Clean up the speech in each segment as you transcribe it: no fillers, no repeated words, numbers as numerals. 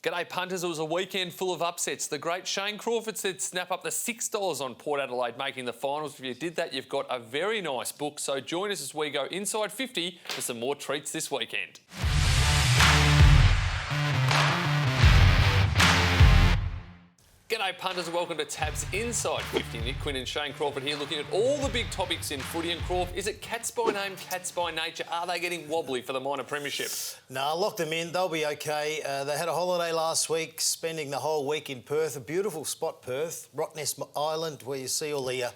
G'day punters, it was a weekend full of upsets. The great Shane Crawford said snap up the $6 on Port Adelaide making the finals. If you did that, you've got a very nice book. So join us as we go inside 50 for some more treats this weekend. G'day punters and welcome to Tab's Inside 50. Nick Quinn and Shane Crawford here looking at all the big topics in footy. And Crawford, is it cats by name, cats by nature? Are they getting wobbly for the minor premiership? No, lock them in. They'll be okay. They had a holiday last week, spending the whole week in Perth. A beautiful spot, Perth. Rottnest Island, where you see all the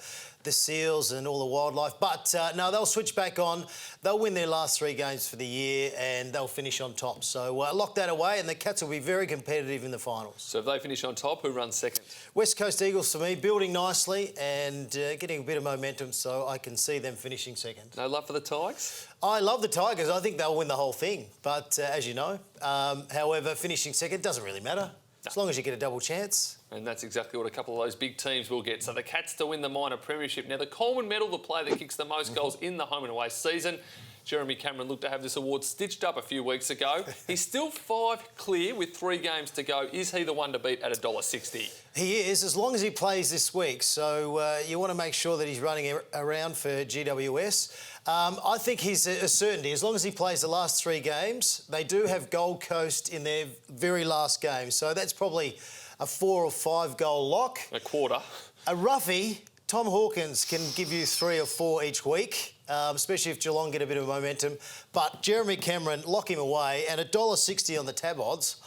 seals and all the wildlife. But no, they'll switch back on. They'll win their last 3 games for the year and they'll finish on top. So lock that away and the Cats will be very competitive in the finals. So if they finish on top, who runs second? West Coast Eagles for me, building nicely and getting a bit of momentum, so I can see them finishing second. No love for the Tigers? I love the Tigers. I think they'll win the whole thing. But as you know, however, finishing second doesn't really matter. As long as you get a double chance. And that's exactly what a couple of those big teams will get. So the Cats to win the minor premiership. Now, the Coleman Medal, the player that kicks the most goals in the home and away season. Jeremy Cameron looked to have this award stitched up a few weeks ago. He's still 5 clear with 3 games to go. Is he the one to beat at $1.60? He is, as long as he plays this week. So you want to make sure that he's running around for GWS. I think he's a certainty. As long as he plays the last 3 games, they do have Gold Coast in their very last game. So that's probably a 4 or 5 goal lock. A quarter. A roughie, Tom Hawkins can give you 3 or 4 each week, especially if Geelong get a bit of momentum. But Jeremy Cameron, lock him away, and $1.60 on the tab odds.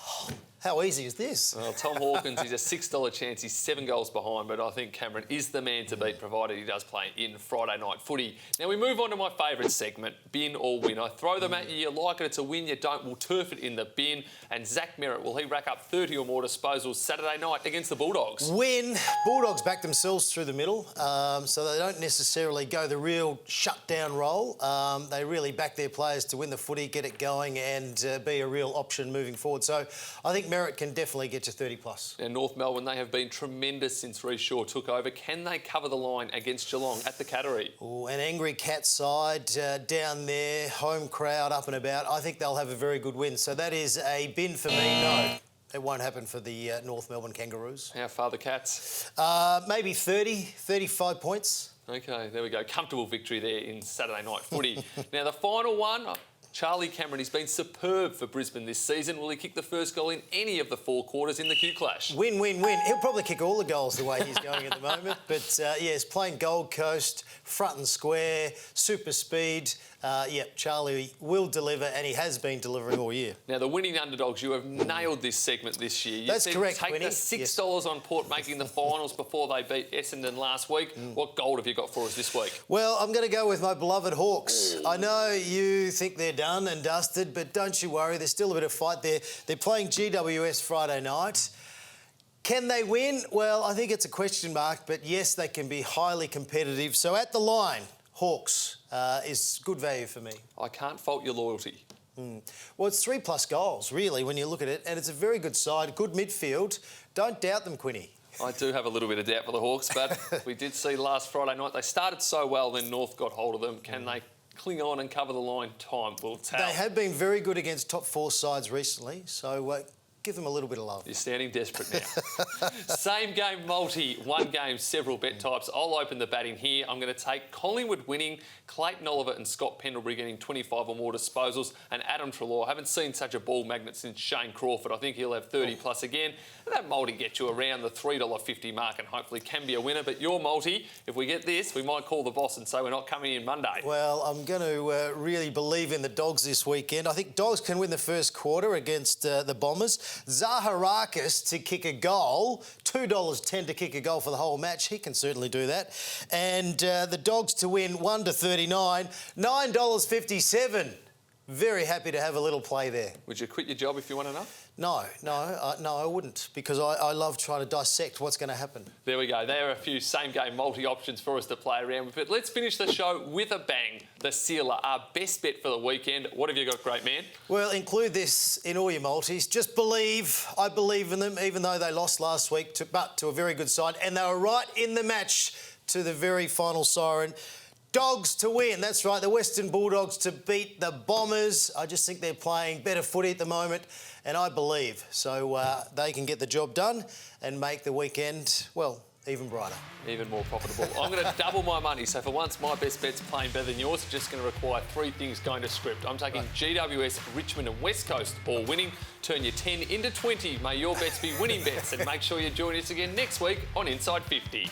How easy is this? Well, Tom Hawkins, he's a $6 chance. He's 7 goals behind, but I think Cameron is the man to beat, provided he does play in Friday night footy. Now, we move on to my favourite segment, bin or win. I throw them at you. You like it, it's a win. You don't, we'll turf it in the bin. And Zach Merritt, will he rack up 30 or more disposals Saturday night against the Bulldogs? Win. Bulldogs back themselves through the middle, so they don't necessarily go the real shutdown role. They really back their players to win the footy, get it going and be a real option moving forward. So I think Merritt can definitely get to 30 plus. And North Melbourne, they have been tremendous since Reece Shaw took over. Can they cover the line against Geelong at the Cattery? Oh, an angry Cat side down there, home crowd up and about. I think they'll have a very good win. So that is a bin for me. No, it won't happen for the North Melbourne Kangaroos. How far the Cats? Maybe 30, 35 points. OK, there we go. Comfortable victory there in Saturday night footy. Now, the final one, Charlie Cameron, he's been superb for Brisbane this season. Will he kick the first goal in any of the 4 quarters in the Q Clash? Win, win, win. He'll probably kick all the goals the way he's going at the moment. But, yes, playing Gold Coast, front and square, super speed. Charlie will deliver, and he has been delivering all year. Now, the winning underdogs, you have nailed this segment this year. That's correct, take Quinny. the $6 on Port making the finals before they beat Essendon last week. What gold have you got for us this week? Well, I'm going to go with my beloved Hawks. I know you think they're done and dusted, but don't you worry, there's still a bit of fight there. They're playing GWS Friday night. Can they win? Well, I think it's a question mark, but yes, they can be highly competitive. So at the line, Hawks is good value for me. I can't fault your loyalty. Well, it's 3+ goals, really, when you look at it, and it's a very good side, good midfield. Don't doubt them, Quinny. I do have a little bit of doubt for the Hawks, but we did see last Friday night, they started so well, then North got hold of them. Can they cling on and cover the line? Time will tell. They have been very good against top 4 sides recently, so give them a little bit of love. You're sounding desperate now. Same game multi, 1 game, several bet types. I'll open the batting here. I'm going to take Collingwood winning, Clayton Oliver and Scott Pendlebury getting 25 or more disposals, and Adam Treloar. I haven't seen such a ball magnet since Shane Crawford. I think he'll have 30 plus again. And that multi gets you around the $3.50 mark and hopefully can be a winner. But your multi, if we get this, we might call the boss and say we're not coming in Monday. Well, I'm going to really believe in the Dogs this weekend. I think Dogs can win the first quarter against the Bombers. Zaharakis to kick a goal, $2.10 to kick a goal for the whole match. He can certainly do that. And the Dogs to win 1-39, $9.57. Very happy to have a little play there. Would you quit your job if you won enough? No, I wouldn't, because I love trying to dissect what's going to happen. There we go. There are a few same-game multi-options for us to play around with. But let's finish the show with a bang. The Sealer, our best bet for the weekend. What have you got, great man? Well, include this in all your multis. Just believe. I believe in them, even though they lost last week, but to a very good side. And they were right in the match to the very final siren. Dogs to win. That's right, the Western Bulldogs to beat the Bombers. I just think they're playing better footy at the moment, and I believe so they can get the job done and make the weekend, well, even brighter. Even more profitable. I'm going to double my money. So for once, my best bet's playing better than yours. It's just going to require 3 things going to script. I'm taking GWS, Richmond and West Coast all winning. Turn your 10 into 20. May your bets be winning bets. And make sure you join us again next week on Inside 50.